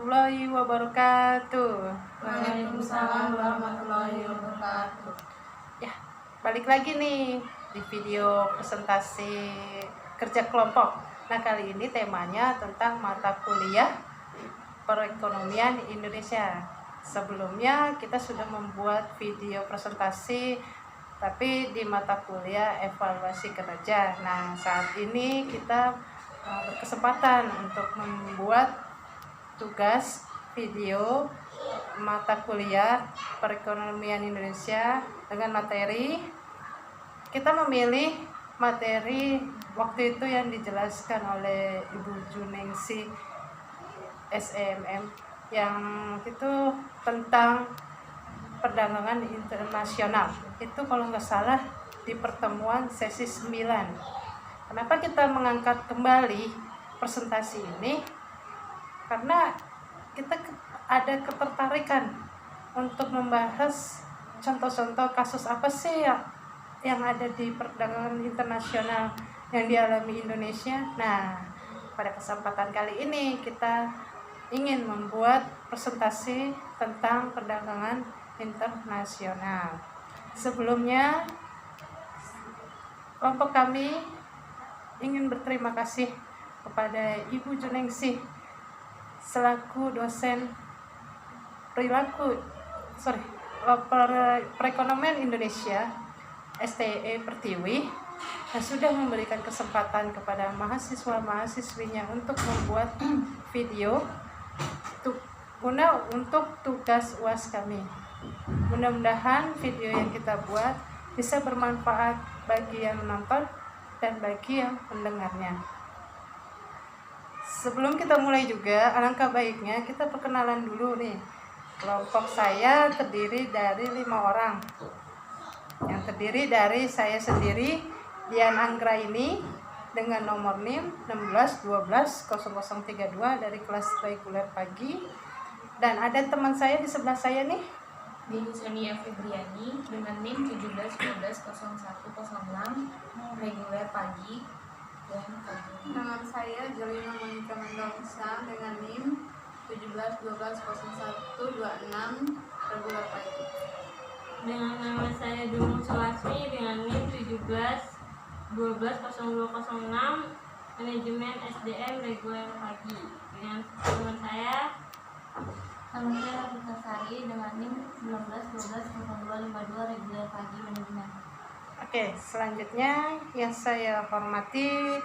warahmatullahi wabarakatuh. Waalaikumsalam warahmatullahi wabarakatuh. Ya, balik lagi nih di video presentasi kerja kelompok. Nah, kali ini temanya tentang mata kuliah perekonomian Indonesia. Sebelumnya kita sudah membuat video presentasi tapi di mata kuliah evaluasi kinerja. Nah, saat ini kita berkesempatan untuk membuat tugas video mata kuliah perekonomian Indonesia dengan materi. Kita memilih materi waktu itu yang dijelaskan oleh Ibu Juningsih SEMM yang itu tentang perdagangan internasional. Itu kalau nggak salah di pertemuan sesi 9. Kenapa kita mengangkat kembali presentasi ini? Karena kita ada ketertarikan untuk membahas contoh-contoh kasus apa sih yang ada di perdagangan internasional yang dialami Indonesia. Nah, pada kesempatan kali ini kita ingin membuat presentasi tentang perdagangan internasional. Sebelumnya, kelompok kami ingin berterima kasih kepada Ibu Juningsih selaku dosen perekonomian Indonesia STE Pertiwi yang sudah memberikan kesempatan kepada mahasiswa-mahasiswinya untuk membuat video untuk tugas UAS kami. Mudah-mudahan video yang kita buat bisa bermanfaat bagi yang menonton dan bagi yang mendengarnya. Sebelum kita mulai juga, alangkah baiknya kita perkenalan dulu nih. Kelompok saya terdiri dari 5 orang. Yang terdiri dari saya sendiri, Dian Anggraini, dengan nomor NIM 16120032 dari kelas reguler pagi. Dan ada teman saya di sebelah saya nih, Dini Sonia Febriani dengan NIM 17120106 reguler pagi dan pagi. Nama saya Jolina Monika Mendongsa dengan NIM 17120126 reguler pagi. Dengan nama saya Dunung Sulasmi dengan NIM 17120206 manajemen SDM reguler pagi. Dengan teman saya Nama saya Rafika Sari dengan NIM 19120252 reguler pagi manajemen. Oke, selanjutnya yang saya hormati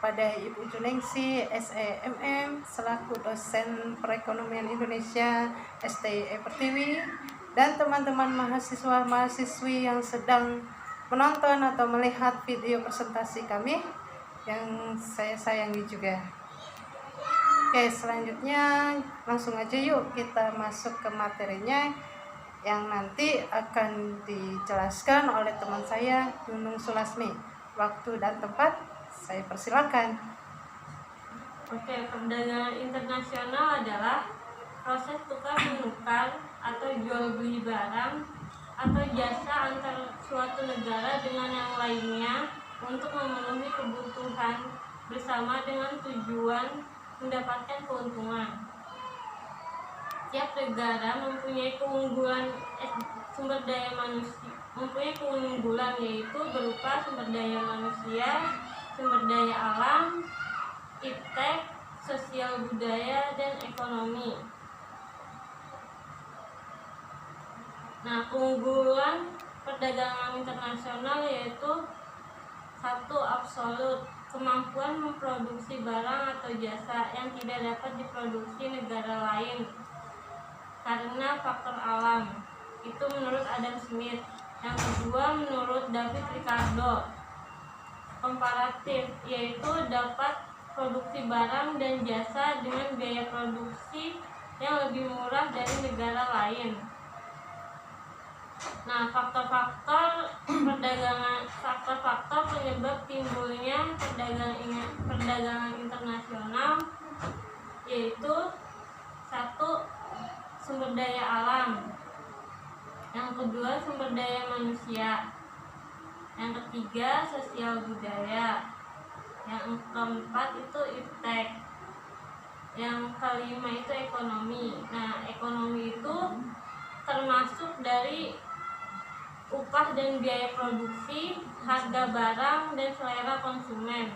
pada Ibu Juningsih SEMM selaku dosen perekonomian Indonesia STE Pertiwi dan teman-teman mahasiswa-mahasiswi yang sedang menonton atau melihat video presentasi kami yang saya sayangi juga. Oke, selanjutnya langsung aja yuk kita masuk ke materinya yang nanti akan dijelaskan oleh teman saya Dunung Sulasmi. Waktu dan tempat saya persilakan. Oke, perdagangan internasional adalah proses tukar menukar atau jual beli barang atau jasa antar suatu negara dengan yang lainnya untuk memenuhi kebutuhan bersama dengan tujuan mendapatkan keuntungan. Setiap negara mempunyai keunggulan yaitu berupa sumber daya manusia, sumber daya alam, iptek, sosial budaya, dan ekonomi. Nah, keunggulan perdagangan internasional yaitu 1. Absolut, kemampuan memproduksi barang atau jasa yang tidak dapat diproduksi negara lain karena faktor alam. Itu menurut Adam Smith. Yang kedua, menurut David Ricardo, komparatif, yaitu dapat produksi barang dan jasa dengan biaya produksi yang lebih murah dari negara lain. Nah, faktor-faktor penyebab timbulnya perdagangan internasional yaitu 1. Sumber daya alam, yang kedua sumber daya manusia, yang ketiga sosial budaya, yang keempat itu iptek. Yang kelima itu ekonomi. Nah, ekonomi itu termasuk dari upah dan biaya produksi, harga barang, dan selera konsumen.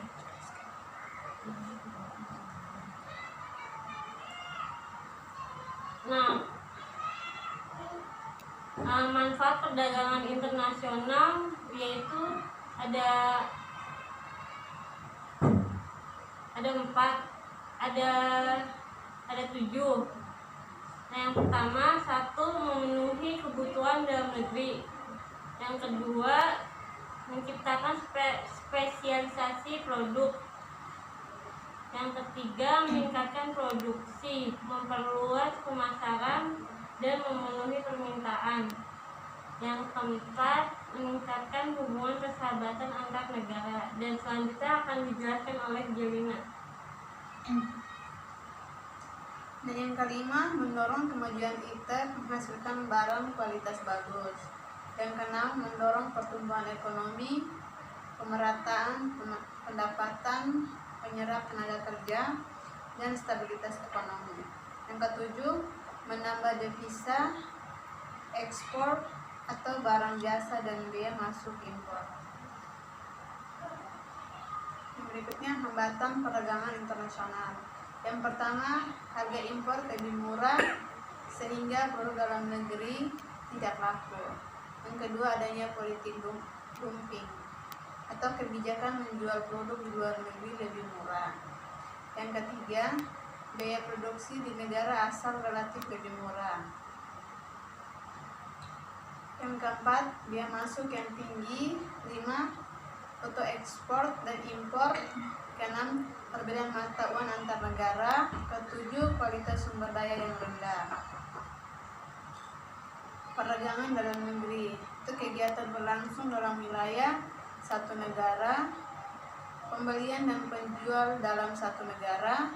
Nah, manfaat perdagangan internasional yaitu ada 4, ada 7. Nah, yang pertama, 1, memenuhi kebutuhan dalam negeri. Yang kedua, menciptakan spesialisasi produk. Yang ketiga, meningkatkan produksi, memperluas pemasaran, dan memenuhi permintaan. Yang keempat, meningkatkan hubungan persahabatan antar negara. Dan selanjutnya akan dijelaskan oleh Jelina. Dan yang kelima, mendorong kemajuan ITER menghasilkan barang kualitas bagus. Yang keenam, mendorong pertumbuhan ekonomi, pemerataan pendapatan, penyerap tenaga kerja, dan stabilitas ekonomi. Yang ketujuh, menambah devisa, ekspor atau barang jasa dan biaya masuk impor. Yang berikutnya, hambatan perdagangan internasional. Yang pertama, harga impor lebih murah sehingga produk dalam negeri tidak laku. Yang kedua, adanya politik dumping atau kebijakan menjual produk di luar negeri lebih murah. Yang ketiga, biaya produksi di negara asal relatif lebih murah. Yang keempat, biaya masuk yang tinggi. 5, foto ekspor dan impor. Keenam, perbedaan mata uang antar negara. Ketujuh, kualitas sumber daya yang rendah. Perdagangan dalam negeri itu kegiatan berlangsung dalam wilayah satu negara, pembelian dan penjual dalam satu negara,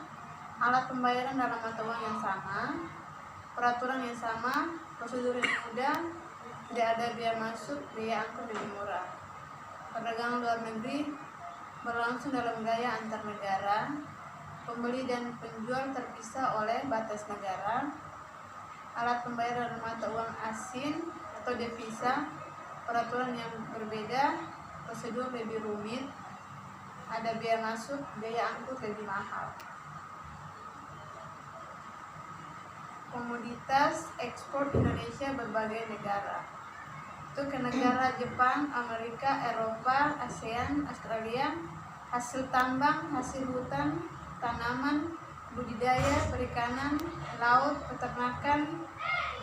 alat pembayaran dalam mata uang yang sama, peraturan yang sama, prosedur yang mudah, tidak ada biaya masuk, biaya angkut lebih murah. Perdagangan luar negeri berlangsung dalam gaya antar negara, pembeli dan penjual terpisah oleh batas negara, alat pembayaran dalam mata uang asing atau devisa, peraturan yang berbeda, prosedur lebih rumit, ada biaya masuk, biaya angkut lebih mahal. Komoditas ekspor Indonesia berbagai negara. Itu ke negara Jepang, Amerika, Eropa, ASEAN, Australia, hasil tambang, hasil hutan, tanaman, budidaya, perikanan, laut, peternakan,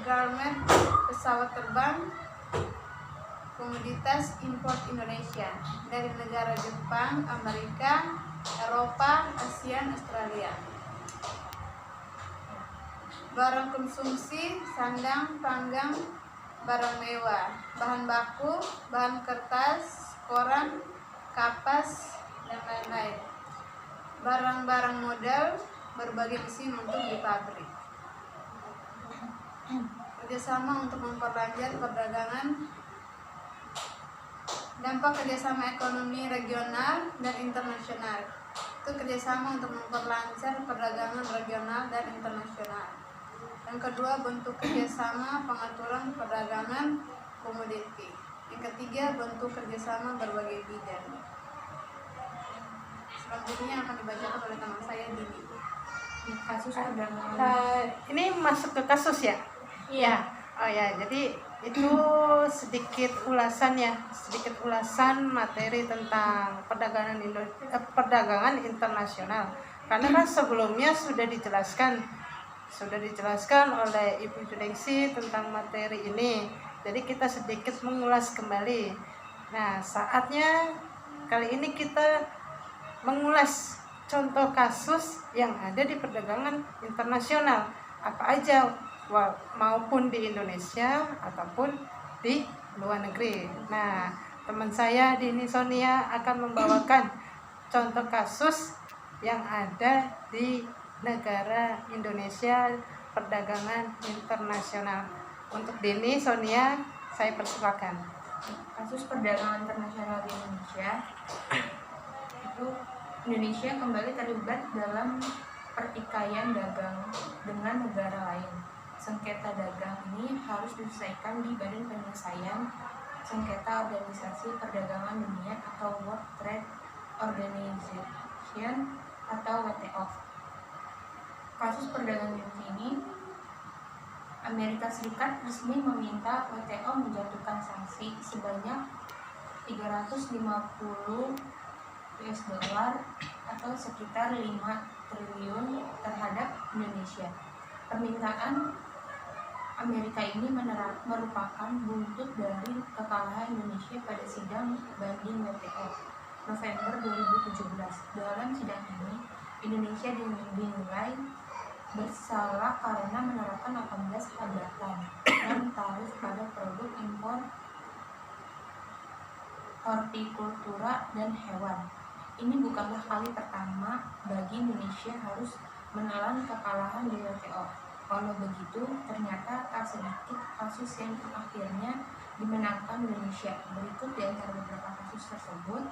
garment, pesawat terbang. Komoditas impor Indonesia dari negara Jepang, Amerika, Eropa, ASEAN, Australia. Barang konsumsi, sandang, panggang, barang mewah, bahan baku, bahan kertas, koran, kapas, dan lain-lain. Barang-barang modal, berbagai mesin untuk di pabrik. Kerjasama untuk memperlancar perdagangan. Dampak kerjasama ekonomi regional dan internasional. Itu kerjasama untuk memperlancar perdagangan regional dan internasional. Yang kedua, bentuk kerjasama pengaturan perdagangan komoditi. Yang ketiga, bentuk kerjasama berbagai bidang. Selanjutnya akan dibacakan oleh teman saya, Dini. Kasus perdagangan. Ini masuk ke kasus ya? Iya. Oh ya, jadi itu sedikit ulasan materi tentang perdagangan internasional. Karena kan sebelumnya sudah dijelaskan oleh Ibu Juningsi tentang materi ini. Jadi kita sedikit mengulas kembali. Nah, saatnya kali ini kita mengulas contoh kasus yang ada di perdagangan internasional. Apa aja, maupun di Indonesia ataupun di luar negeri. Nah, teman saya Dini Sonia akan membawakan contoh kasus yang ada di negara Indonesia perdagangan internasional. Untuk Dini Sonia, saya persilakan. Kasus perdagangan internasional di Indonesia itu Indonesia kembali terlibat dalam pertikaian dagang dengan negara lain. Sengketa dagang ini harus diselesaikan di Badan Penyelesaian Sengketa Organisasi Perdagangan Dunia atau World Trade Organization atau WTO. Kasus perdagangan ini, Amerika Serikat resmi meminta WTO menjatuhkan sanksi sebanyak 350 US dollar atau sekitar 5 triliun terhadap Indonesia. Permintaan Amerika ini merupakan buntut dari kekalahan Indonesia pada sidang banding WTO November 2017. Dalam sidang ini, Indonesia dinilai bersalah karena menerapkan 18 hambatan dan tarif pada produk impor hortikultura dan hewan. Ini bukanlah kali pertama bagi Indonesia harus menelan kekalahan di WTO. Walau begitu, ternyata tak sedikit kasus yang akhirnya dimenangkan Indonesia. Berikut di antara beberapa kasus tersebut,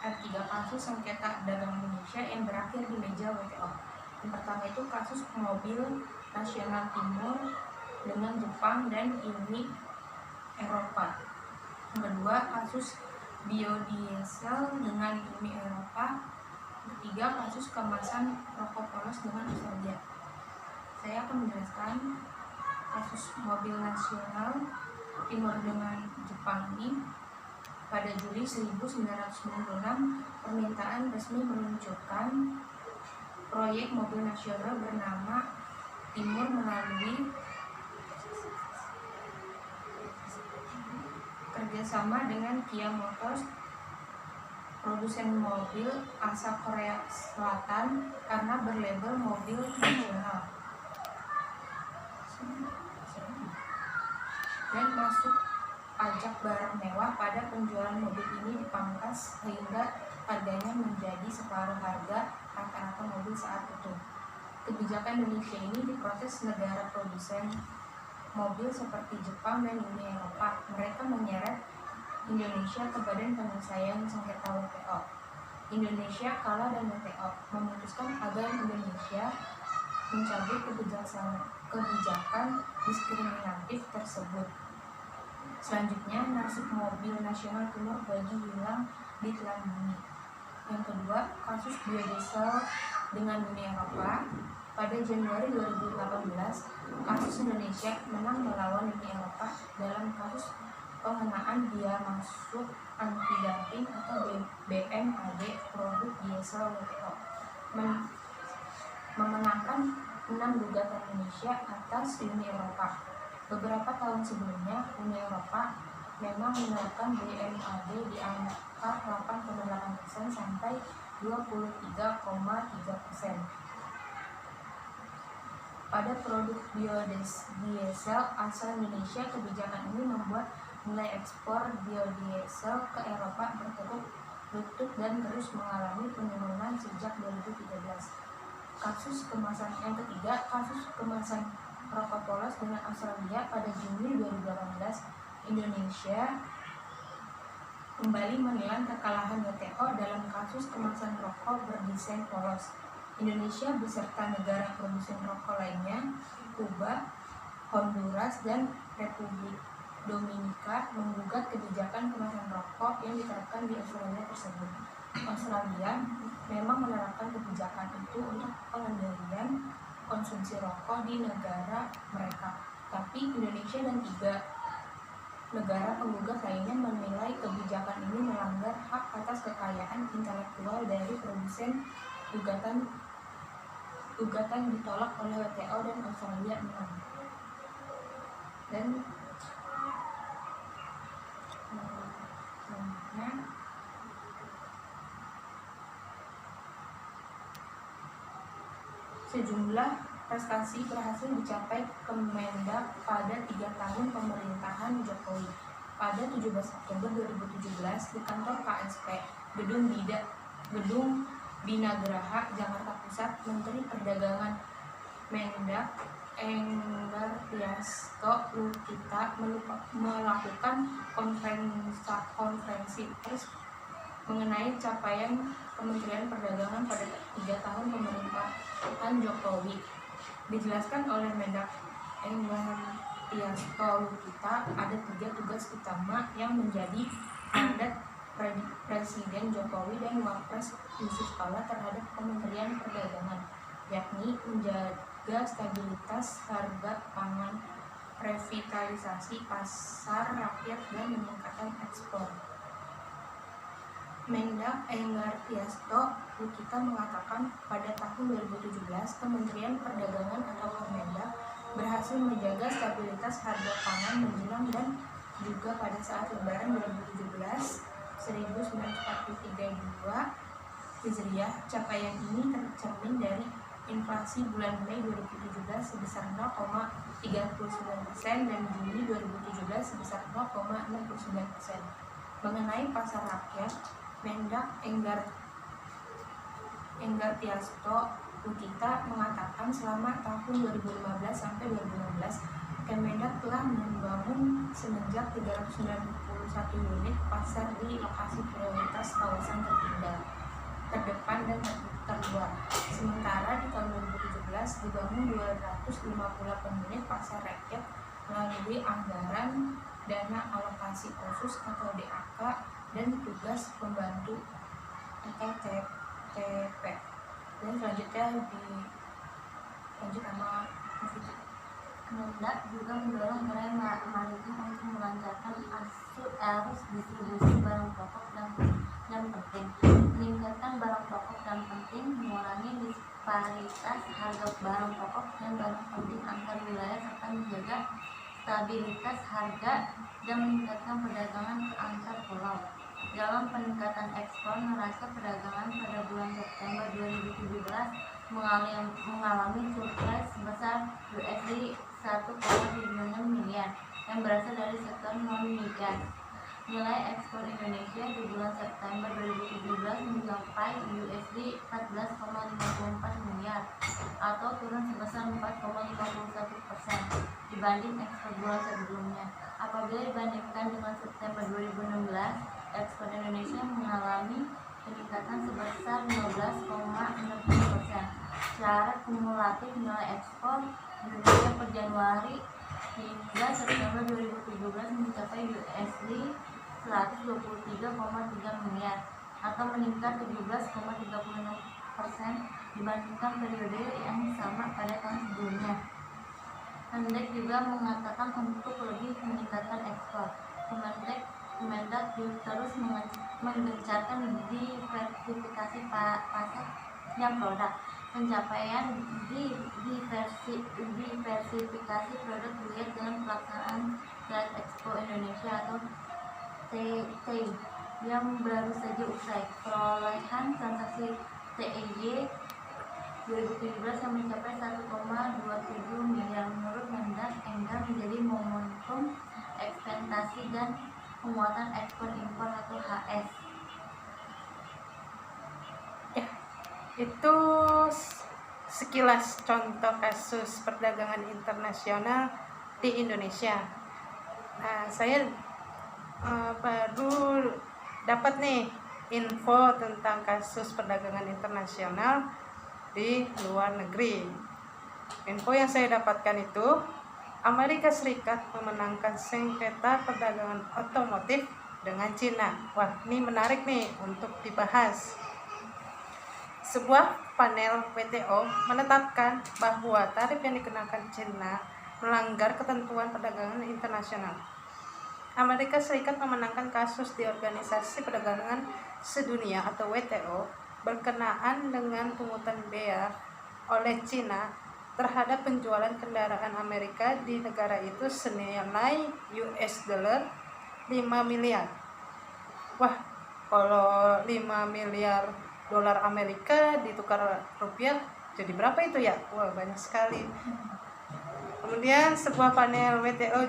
ada 3 kasus sengketa dagang Indonesia yang berakhir di meja WTO. Yang pertama itu kasus mobil nasional timur dengan Jepang dan Uni Eropa. Yang kedua, kasus biodiesel dengan Uni Eropa. Ketiga, kasus kemasan rokok polos dengan Australia. Saya akan menjelaskan kasus mobil nasional timur dengan Jepang ini. Pada Juli 1996, permintaan resmi meluncurkan proyek mobil nasional bernama Timur melalui kerjasama dengan Kia Motors, produsen mobil asal Korea Selatan, karena berlabel mobil nasional dan masuk pajak barang mewah pada penjualan mobil ini dipangkas sehingga harganya menjadi separuh harga rata-rata mobil saat itu. Kebijakan Indonesia ini diprotes negara produsen mobil seperti Jepang dan Uni Eropa. Mereka menyeret Indonesia ke Badan Penyelesaian Sengketa WTO. Indonesia kalah dan WTO memutuskan agar Indonesia mencabut kebijakan diskriminatif tersebut. Selanjutnya, nasib mobil nasional timur bagi hilang di telan bumi. Yang kedua, kasus biodiesel dengan Uni Eropa. Pada Januari 2018, kasus Indonesia menang melawan Uni Eropa dalam kasus pengenaan biaya masuk anti-dumping atau BMAD produk diesel WTO, memenangkan 6 gugatan Indonesia atas Uni Eropa. Beberapa tahun sebelumnya, Uni Eropa memang menerapkan BMAD di angka 8,8% sampai 23,3%. Pada produk biodiesel asal Indonesia, kebijakan ini membuat nilai ekspor biodiesel ke Eropa bertekuk lutut dan terus mengalami penurunan sejak 2013. Kasus kemasan yang ketiga, kasus kemasan rokok polos dengan Australia. Pada Juni 2018, Indonesia kembali menelan kekalahan WTO dalam kasus kemasan rokok berdesain polos. Indonesia beserta negara produsen rokok lainnya, Kuba, Honduras, dan Republik Dominika menggugat kebijakan kemasan rokok yang diterapkan di Australia tersebut. Australia memang menerapkan kebijakan itu untuk pengendalian konsumsi rokok di negara mereka, tapi Indonesia dan 3 negara penggugat lainnya menilai kebijakan ini melanggar hak atas kekayaan intelektual dari produsen. Gugatan ditolak oleh WTO dan Australia menang. Dan selanjutnya, sejumlah prestasi berhasil dicapai Kemendak pada 3 tahun pemerintahan Jokowi. Pada 17 Oktober 2017 di kantor KSP Gedung Binagraha, Jakarta Pusat, Menteri Perdagangan Mendak Enggar Tiasto Lukita melakukan konferensi pers mengenai capaian Kementerian Perdagangan pada 3 tahun pemerintahan Jokowi. Dijelaskan oleh Mendak Enggartiasto Lukita, ada 3 tugas utama yang menjadi mandat Presiden Jokowi dan Wapres Yusuf Kala terhadap Kementerian Perdagangan, yakni menjaga stabilitas harga pangan, revitalisasi pasar rakyat, dan meningkatkan ekspor. Mendak Enggartiasto Lukita mengatakan pada tahun 2017 Kementerian Perdagangan atau Kemendak berhasil menjaga stabilitas harga pangan menjelang dan juga pada saat Lebaran 2017 1943 Hijriah. Capaian ini tercermin dari inflasi bulan Mei 2017 sebesar 0,39% dan Juni 2017 sebesar 0,69%. Mengenai pasar rakyat, Mendak Enggartiasto Lukita mengatakan selama tahun 2015 sampai 2016 Kemendak telah membangun semenjak 391 unit pasar di lokasi prioritas kawasan terdepan dan terluar. Sementara di tahun 2017 dibangun 258 unit pasar rakyat melalui anggaran dana alokasi khusus atau DAK dan tugas pembantu atau TP. Dan selanjutnya dilanjut sama Novita. Kemendak juga mendorong gerai maritim untuk melancarkan arus distribusi barang pokok dan penting, meningkatkan barang pokok dan penting, mengurangi disparitas harga barang pokok dan barang penting antar wilayah, serta menjaga stabilitas harga dan meningkatkan perdagangan antar pulau. Dalam peningkatan ekspor, neraca perdagangan pada bulan September 2017 mengalami surplus sebesar USD 1,76 miliar yang berasal dari sektor non-migas. Nilai ekspor Indonesia di bulan September 2017 mencapai USD 14,54 miliar atau turun sebesar 4,51% dibanding ekspor bulan sebelumnya. Apabila dibandingkan dengan September 2016, ekspor Indonesia mengalami peningkatan sebesar 15,60%. Secara kumulatif nilai ekspor Indonesia per Januari hingga September 2017 mencapai USD 123,3 miliar atau meningkat 17,36% dibandingkan periode yang sama pada tahun sebelumnya. Mendak juga mengatakan untuk lebih meningkatkan ekspor, Kemendak terus menggencarkan diversifikasi pasar produk. Pencapaian diversifikasi produk dilihat dalam pelaksanaan Trade Expo Indonesia atau TEI yang baru saja usai. Perolehan transaksi TEI 2017 yang mencapai 1,27 miliar menurut Mendak Enggar menjadi momentum ekspektasi dan penguatan ekspor impor atau HS. Ya, itu sekilas contoh kasus perdagangan internasional di Indonesia. Nah, saya baru dapat nih info tentang kasus perdagangan internasional di luar negeri. Info yang saya dapatkan itu, Amerika Serikat memenangkan sengketa perdagangan otomotif dengan Cina. Wah, ini menarik nih untuk dibahas. Sebuah panel WTO menetapkan bahwa tarif yang dikenakan Cina melanggar ketentuan perdagangan internasional. Amerika Serikat memenangkan kasus di Organisasi Perdagangan Sedunia atau WTO berkenaan dengan pungutan bea oleh Cina terhadap penjualan kendaraan Amerika di negara itu senilai US dollar 5 miliar. Wah, kalau 5 miliar dolar Amerika ditukar rupiah jadi berapa itu ya? Wah, banyak sekali. Kemudian sebuah panel WTO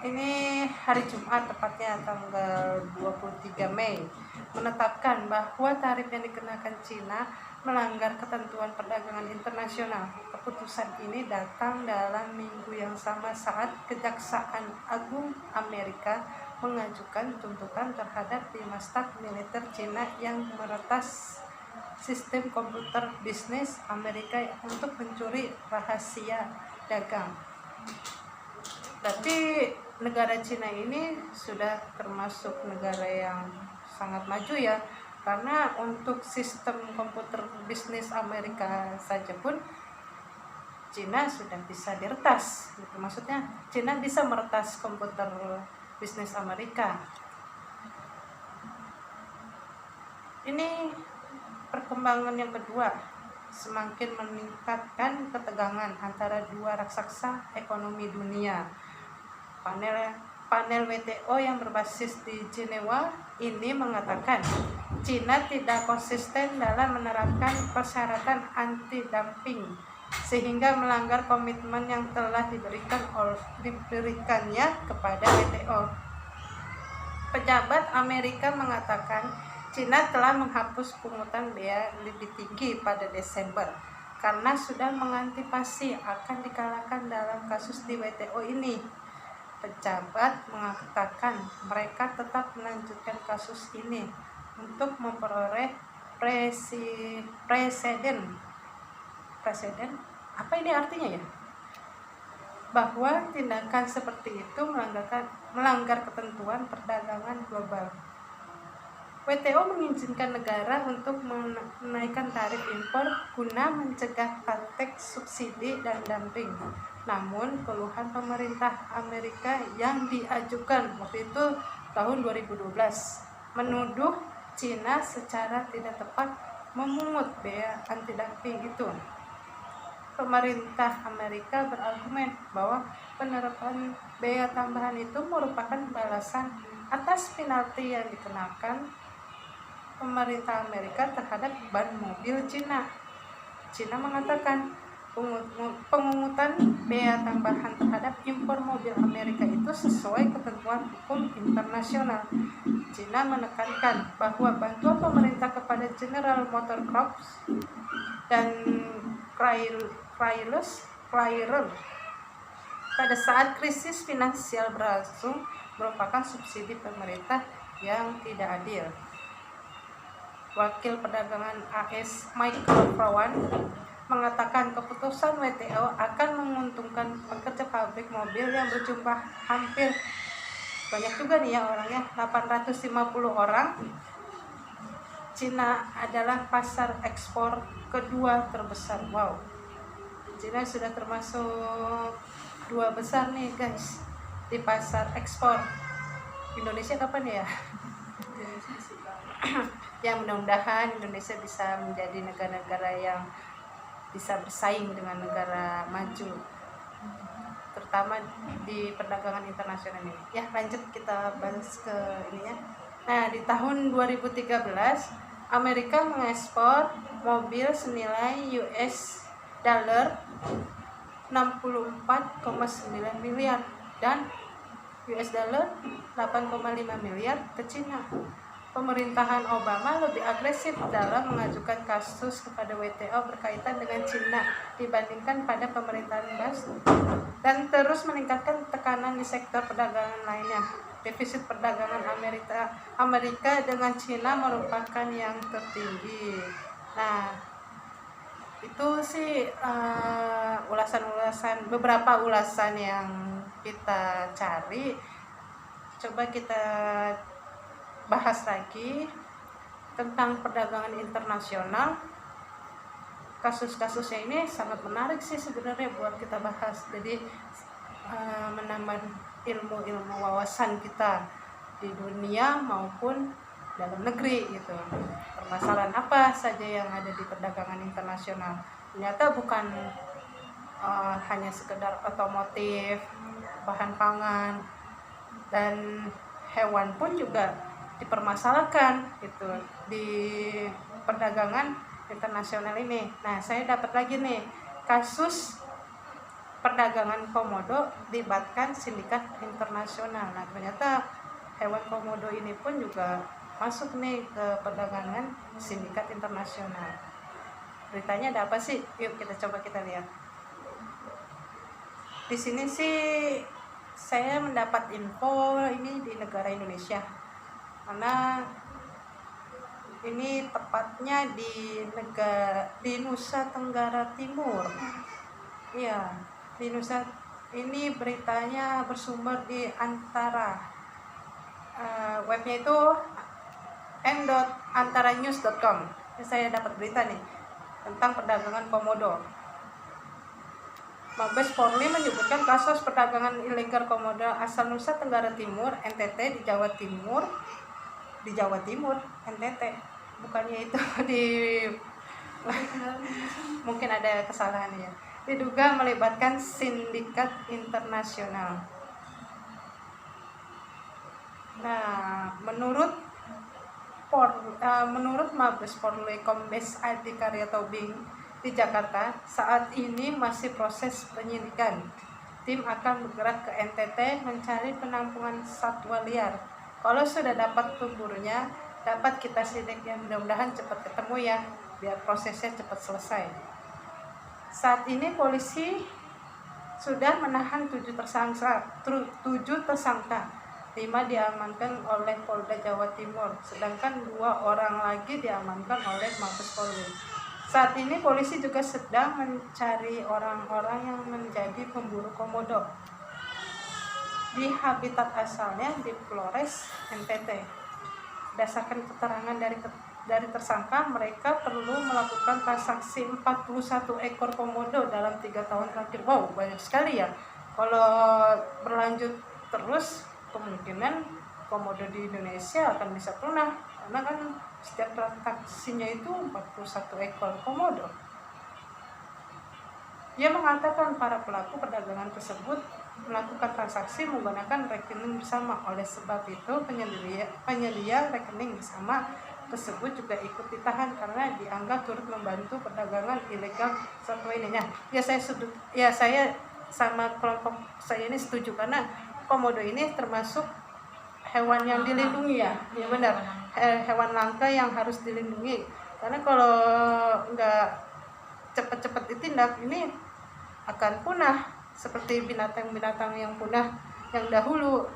ini hari Jumat tepatnya tanggal 23 Mei menetapkan bahwa tarif yang dikenakan Cina melanggar ketentuan perdagangan internasional. Keputusan ini datang dalam minggu yang sama saat Kejaksaan Agung Amerika mengajukan tuntutan terhadap Dimastag militer Cina yang meretas sistem komputer bisnis Amerika untuk mencuri rahasia dagang. Berarti negara Cina ini sudah termasuk negara yang sangat maju ya, karena untuk sistem komputer bisnis Amerika saja pun Cina sudah bisa diretas gitu. Maksudnya Cina bisa meretas komputer bisnis Amerika. Ini perkembangan yang kedua, semakin meningkatkan ketegangan antara dua raksasa ekonomi dunia. Panel WTO yang berbasis di Jenewa ini mengatakan Cina tidak konsisten dalam menerapkan persyaratan anti-dumping sehingga melanggar komitmen yang telah diberikannya kepada WTO. Pejabat Amerika mengatakan Cina telah menghapus pungutan bea lebih tinggi pada Desember karena sudah mengantisipasi akan dikalahkan dalam kasus di WTO ini. Pejabat mengatakan mereka tetap melanjutkan kasus ini untuk memperoleh presiden. Apa ini artinya ya? Bahwa tindakan seperti itu melanggar ketentuan perdagangan global. WTO mengizinkan negara untuk menaikkan tarif impor guna mencegah praktek subsidi dan dumping. Namun, keluhan pemerintah Amerika yang diajukan waktu itu tahun 2012 menuduh Cina secara tidak tepat memungut bea anti-dumping itu. Pemerintah Amerika berargumen bahwa penerapan bea tambahan itu merupakan balasan atas penalti yang dikenakan pemerintah Amerika terhadap ban mobil Cina. Cina mengatakan pemungutan bea tambahan terhadap impor mobil Amerika itu sesuai ketentuan hukum internasional. Cina menekankan bahwa bantuan pemerintah kepada General Motors Corps dan Chrysler pada saat krisis finansial berlangsung merupakan subsidi pemerintah yang tidak adil. Wakil Perdagangan AS Michael Frowan mengatakan keputusan WTO akan menguntungkan pekerja pabrik mobil yang berjumlah hampir banyak juga nih ya orangnya, 850 orang. Cina adalah pasar ekspor kedua terbesar. Wow, Cina sudah termasuk dua besar nih guys di pasar ekspor. Indonesia kapan ya? Ya mudah-mudahan Indonesia bisa menjadi negara-negara yang bisa bersaing dengan negara maju, terutama di perdagangan internasional ini. Ya lanjut kita bahas ke ini ya. Nah di tahun 2013 Amerika mengekspor mobil senilai US dollar 64,9 miliar dan US dollar 8,5 miliar ke Cina. Pemerintahan Obama lebih agresif dalam mengajukan kasus kepada WTO berkaitan dengan Cina dibandingkan pada pemerintahan Bush dan terus meningkatkan tekanan di sektor perdagangan lainnya. Defisit perdagangan Amerika dengan Cina merupakan yang tertinggi. Nah, itu sih beberapa ulasan yang kita cari. Coba kita bahas lagi tentang perdagangan internasional. Kasus-kasusnya ini sangat menarik sih sebenarnya buat kita bahas. Jadi menambah ilmu wawasan kita di dunia maupun dalam negeri gitu. Permasalahan apa saja yang ada di perdagangan internasional. Ternyata bukan hanya sekedar otomotif, bahan pangan, dan hewan pun juga dipermasalahkan gitu di perdagangan internasional ini. Nah, saya dapat lagi nih kasus perdagangan komodo libatkan sindikat internasional. Nah, ternyata hewan komodo ini pun juga masuk nih ke perdagangan sindikat internasional. Beritanya ada apa sih? Yuk kita lihat. Di sini sih saya mendapat info ini di negara Indonesia, karena ini tepatnya di Nusa Tenggara Timur. Iya, di Nusa, ini beritanya bersumber di Antara. Webnya itu n.antaranews.com. Saya dapat berita nih tentang perdagangan komodo. Mabes Polri menyebutkan kasus perdagangan ilegal komodo asal Nusa Tenggara Timur, NTT, di Jawa Timur, NTT, bukannya itu di mungkin ada kesalahan ya, diduga melibatkan sindikat internasional. Nah, menurut Mabes Polri Kombes Adi Karya Tobing di Jakarta, saat ini masih proses penyidikan. Tim akan bergerak ke NTT mencari penampungan satwa liar. Kalau sudah dapat pemburunya, dapat kita sidik ya, mudah-mudahan cepat ketemu ya, biar prosesnya cepat selesai. Saat ini polisi sudah menahan 7 tersangka. 5 diamankan oleh Polda Jawa Timur, sedangkan 2 orang lagi diamankan oleh Mabes Polri. Saat ini polisi juga sedang mencari orang-orang yang menjadi pemburu komodo di habitat asalnya di Flores, NTT. Berdasarkan keterangan dari tersangka, mereka perlu melakukan transaksi 41 ekor komodo dalam 3 tahun terakhir. Wow, banyak sekali ya. Kalau berlanjut terus, kemungkinan komodo di Indonesia akan bisa punah, karena kan setiap transaksinya itu 41 ekor komodo. Ia mengatakan para pelaku perdagangan tersebut melakukan transaksi menggunakan rekening bersama. Oleh sebab itu penyedia rekening bersama tersebut juga ikut ditahan karena dianggap turut membantu perdagangan ilegal satwa ini. Saya sama kelompok saya ini setuju, karena komodo ini termasuk hewan yang dilindungi ya benar, hewan langka yang harus dilindungi, karena kalau nggak cepat-cepat ditindak ini akan punah seperti binatang-binatang yang punah yang dahulu.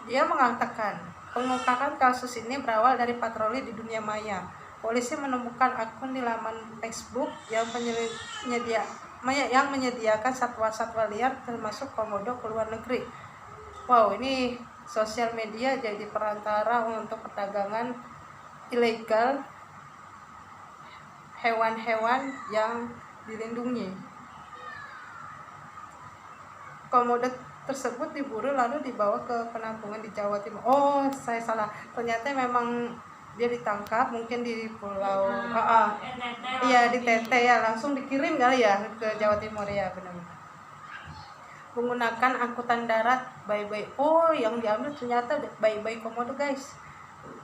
Dia mengatakan pengungkapan kasus ini berawal dari patroli di dunia maya. Polisi menemukan akun di laman Facebook yang menyediakan satwa-satwa liar termasuk komodo ke luar negeri. Wow, ini sosial media jadi perantara untuk perdagangan ilegal hewan-hewan yang dilindungi. Komodo tersebut diburu lalu dibawa ke penampungan di Jawa Timur. Oh, saya salah. Ternyata memang dia ditangkap mungkin di pulau iya di TT ya, langsung dikirim kali ya ke Jawa Timur ya, benar. Menggunakan angkutan darat bayi-bayi. Oh, yang diambil ternyata bayi-bayi komodo, guys.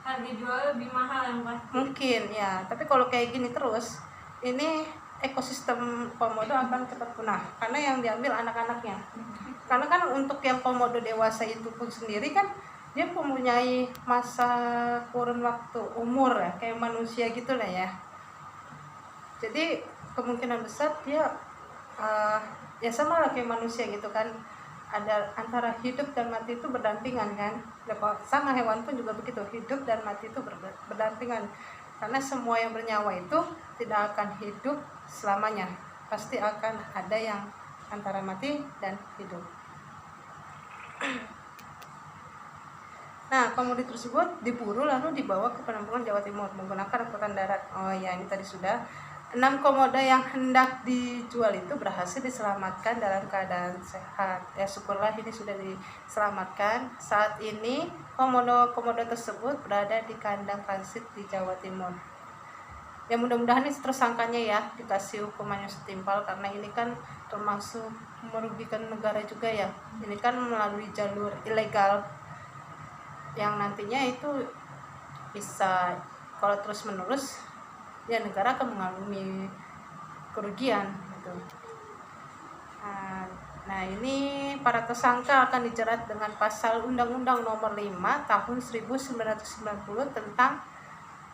Harga jual lebih mahal yang pasti. Mungkin ya, tapi kalau kayak gini terus, ini ekosistem komodo akan cepat punah karena yang diambil anak-anaknya. Karena kan untuk yang komodo dewasa itu pun sendiri kan dia mempunyai masa kurun waktu umur ya, kayak manusia gitu lah ya. Jadi kemungkinan besar dia ya sama lah kayak manusia gitu kan, ada antara hidup dan mati itu berdampingan kan. Sama hewan pun juga begitu, hidup dan mati itu berdampingan, karena semua yang bernyawa itu tidak akan hidup selamanya, pasti akan ada yang antara mati dan hidup. Nah, komodo tersebut diburu lalu dibawa ke penampungan Jawa Timur menggunakan angkutan darat. Oh ya, ini tadi sudah. 6 komodo yang hendak dijual itu berhasil diselamatkan dalam keadaan sehat. Ya, syukurlah ini sudah diselamatkan. Saat ini komodo tersebut berada di kandang transit di Jawa Timur. Ya, mudah-mudahan ini tersangkanya ya dikasih hukuman yang setimpal, karena ini kan termasuk merugikan negara juga ya. Ini kan melalui jalur ilegal yang nantinya itu bisa kalau terus menerus ya negara akan mengalami kerugian gitu. Nah, ini para tersangka akan dijerat dengan pasal Undang-Undang Nomor 5 Tahun 1990 tentang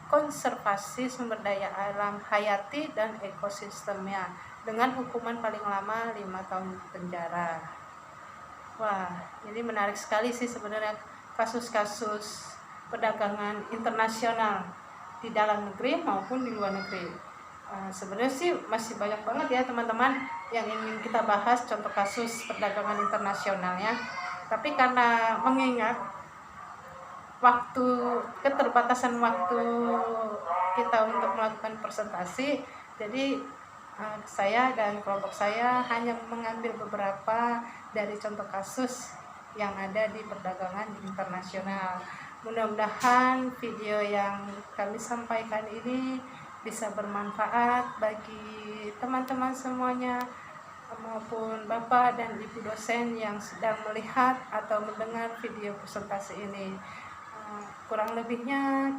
konservasi sumber daya alam hayati dan ekosistemnya, dengan hukuman paling lama 5 tahun penjara. Wah, ini menarik sekali sih sebenarnya kasus-kasus perdagangan internasional di dalam negeri maupun di luar negeri. Sebenarnya sih masih banyak banget ya teman-teman yang ingin kita bahas contoh kasus perdagangan internasionalnya. Tapi karena mengingat keterbatasan waktu kita untuk melakukan presentasi, jadi saya dan kelompok saya hanya mengambil beberapa dari contoh kasus yang ada di perdagangan internasional. Mudah-mudahan video yang kami sampaikan ini bisa bermanfaat bagi teman-teman semuanya maupun Bapak dan Ibu dosen yang sedang melihat atau mendengar video presentasi ini. Kurang lebihnya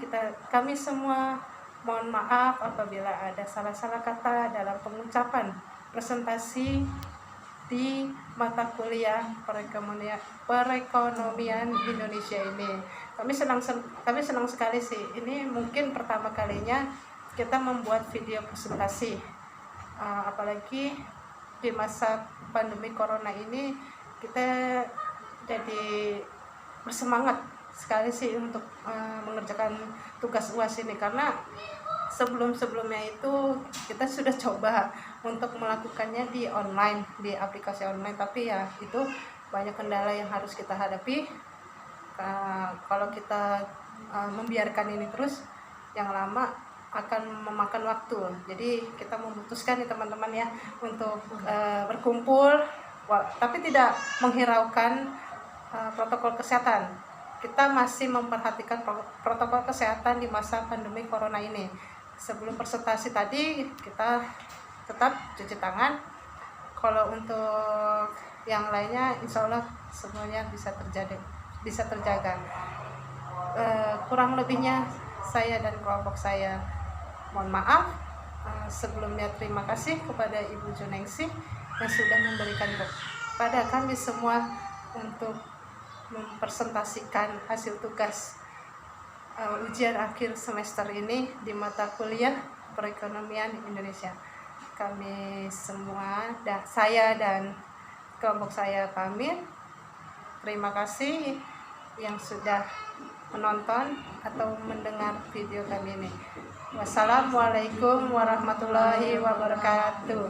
kami semua mohon maaf apabila ada salah-salah kata dalam pengucapan presentasi di mata kuliah perekonomian Indonesia ini. Kami senang sekali sih. Ini mungkin pertama kalinya kita membuat video presentasi, apalagi di masa pandemi corona ini kita jadi bersemangat sekali sih untuk mengerjakan tugas UAS ini, karena sebelumnya itu kita sudah coba untuk melakukannya di online, di aplikasi online, tapi ya itu banyak kendala yang harus kita hadapi. Kalau kita membiarkan ini terus, yang lama akan memakan waktu. Jadi kita memutuskan nih teman-teman ya untuk berkumpul, tapi tidak menghiraukan protokol kesehatan. Kita masih memperhatikan protokol kesehatan di masa pandemi corona ini. Sebelum presentasi tadi kita tetap cuci tangan. Kalau untuk yang lainnya insya Allah semuanya bisa terjaga. Kurang lebihnya saya dan kelompok saya mohon maaf. Sebelumnya terima kasih kepada Ibu Juningsih yang sudah memberikan kepada kami semua untuk mempresentasikan hasil tugas ujian akhir semester ini di mata kuliah perekonomian Indonesia. Kami semua, saya dan kelompok saya pamit. Terima kasih yang sudah menonton atau mendengar video kami ini. Wassalamualaikum warahmatullahi wabarakatuh.